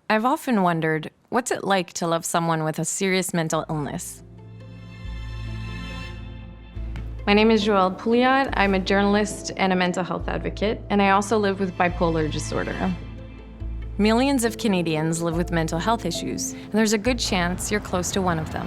I've often wondered, what's it like to love someone with a serious mental illness? My name is Joëlle Pouliot. I'm a journalist and a mental health advocate, and I also live with bipolar disorder. Millions of Canadians live with mental health issues, and there's a good chance you're close to one of them.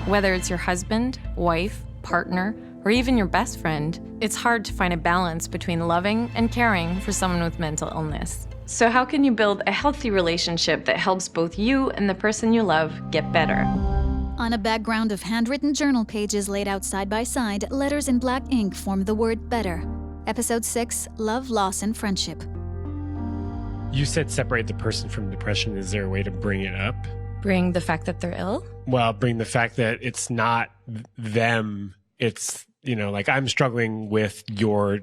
Whether it's your husband, wife, partner, or even your best friend, it's hard to find a balance between loving and caring for someone with mental illness. So how can you build a healthy relationship that helps both you and the person you love get better? On a background of handwritten journal pages laid out side by side, letters in black ink form the word better. Episode 6, Love, Loss, and Friendship. You said separate the person from depression. Is there a way to bring it up? Bring the fact that they're ill? Well, bring the fact that it's not them. It's, like I'm struggling with your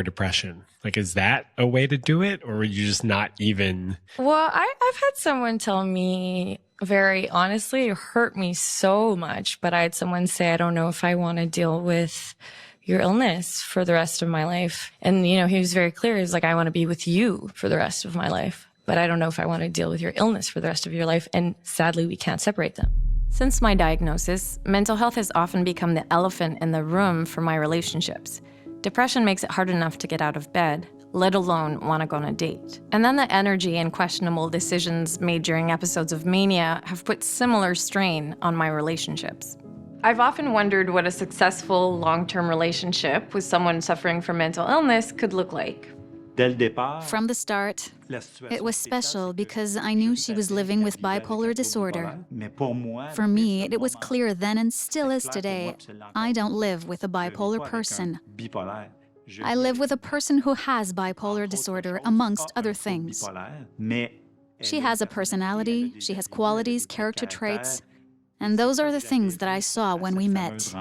depression. Like, is that a way to do it? Or are you just not even? Well, I've had someone tell me very honestly, it hurt me so much. But I had someone say, I don't know if I want to deal with your illness for the rest of my life. And, he was very clear. He was like, I want to be with you for the rest of my life. But I don't know if I want to deal with your illness for the rest of your life. And sadly, we can't separate them. Since my diagnosis, mental health has often become the elephant in the room for my relationships. Depression makes it hard enough to get out of bed, let alone want to go on a date. And then the energy and questionable decisions made during episodes of mania have put similar strain on my relationships. I've often wondered what a successful long-term relationship with someone suffering from mental illness could look like. From the start, it was special because I knew she was living with bipolar disorder. For me, it was clear then and still is today, I don't live with a bipolar person. I live with a person who has bipolar disorder, amongst other things. She has a personality, she has qualities, character traits, and those are the things that I saw when we met.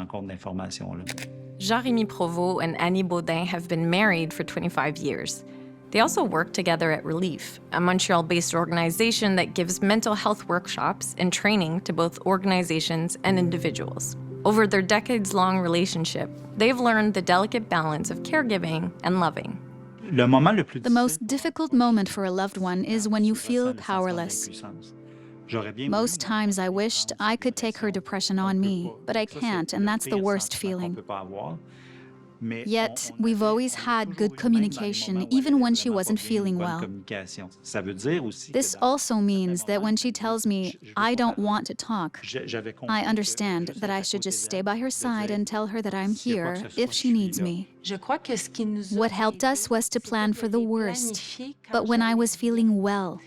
Jean-Rémy Provost and Annie Beaudin have been married for 25 years. They also work together at Relief, a Montreal-based organization that gives mental health workshops and training to both organizations and individuals. Over their decades-long relationship, they've learned the delicate balance of caregiving and loving. The most difficult moment for a loved one is when you feel powerless. Most times I wished I could take her depression on me, but I can't, and that's the worst feeling. Yet, we've always had good communication, even when she wasn't feeling well. This also means that when she tells me, I don't want to talk, I understand that I should just stay by her side and tell her that I'm here if she needs me. What helped us was to plan for the worst, but when I was feeling well.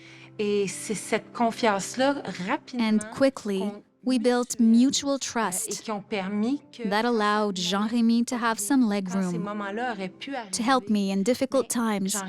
And quickly, we built mutual trust that allowed Jean-Rémy to have some leg room, to help me in difficult times.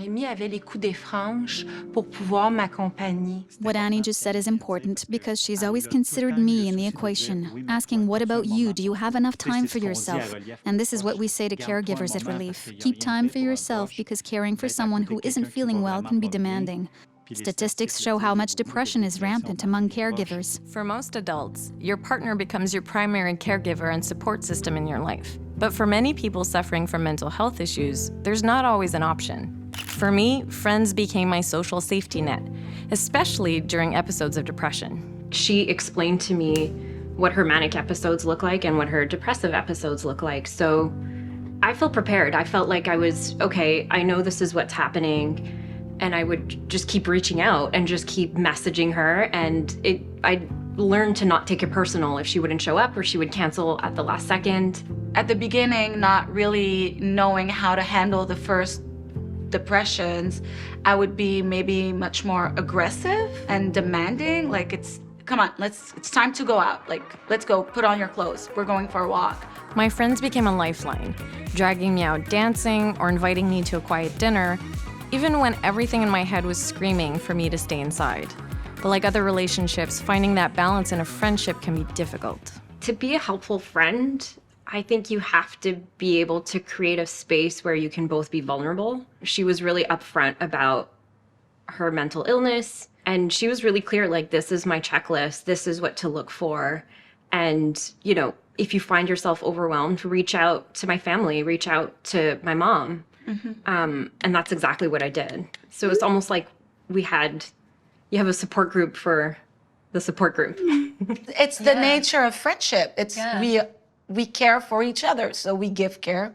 What Annie just said is important because she's always considered me in the equation, asking, what about you? Do you have enough time for yourself? And this is what we say to caregivers at Relief. Keep time for yourself because caring for someone who isn't feeling well can be demanding. Statistics show how much depression is rampant among caregivers. For most adults, your partner becomes your primary caregiver and support system in your life. But for many people suffering from mental health issues, there's not always an option. For me, friends became my social safety net, especially during episodes of depression. She explained to me what her manic episodes look like and what her depressive episodes look like. So I felt prepared. I felt like I was, okay, I know this is what's happening. And I would just keep reaching out and just keep messaging her. And I learned to not take it personal if she wouldn't show up or she would cancel at the last second. At the beginning, not really knowing how to handle the first depressions, I would be maybe much more aggressive and demanding. Like, come on, it's time to go out. Like, let's go, put on your clothes. We're going for a walk. My friends became a lifeline, dragging me out dancing or inviting me to a quiet dinner, even when everything in my head was screaming for me to stay inside. But like other relationships, finding that balance in a friendship can be difficult. To be a helpful friend, I think you have to be able to create a space where you can both be vulnerable. She was really upfront about her mental illness, and she was really clear, like, this is my checklist, this is what to look for. And, if you find yourself overwhelmed, reach out to my family, reach out to my mom. Mm-hmm. And that's exactly what I did. So it's almost like we had you have a support group for the support group. It's the nature of friendship. It's we care for each other, so we give care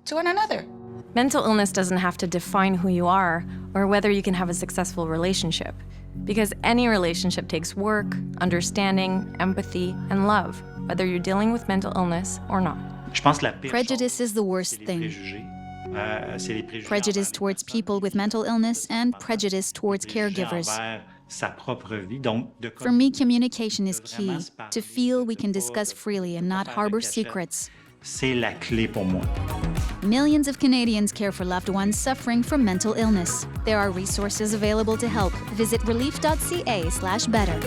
to one another. Mental illness doesn't have to define who you are or whether you can have a successful relationship, because any relationship takes work, understanding, empathy, and love, whether you're dealing with mental illness or not. Prejudice is the worst thing. Prejudice towards people with mental illness and prejudice towards caregivers. For me, communication is key, to feel we can discuss freely and not harbor secrets. Millions of Canadians care for loved ones suffering from mental illness. There are resources available to help. Visit relief.ca/better.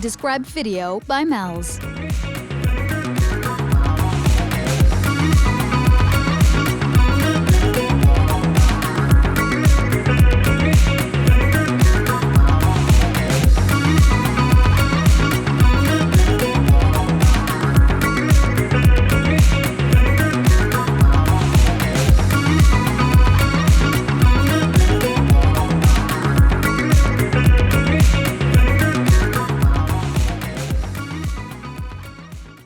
Described video by Mel's.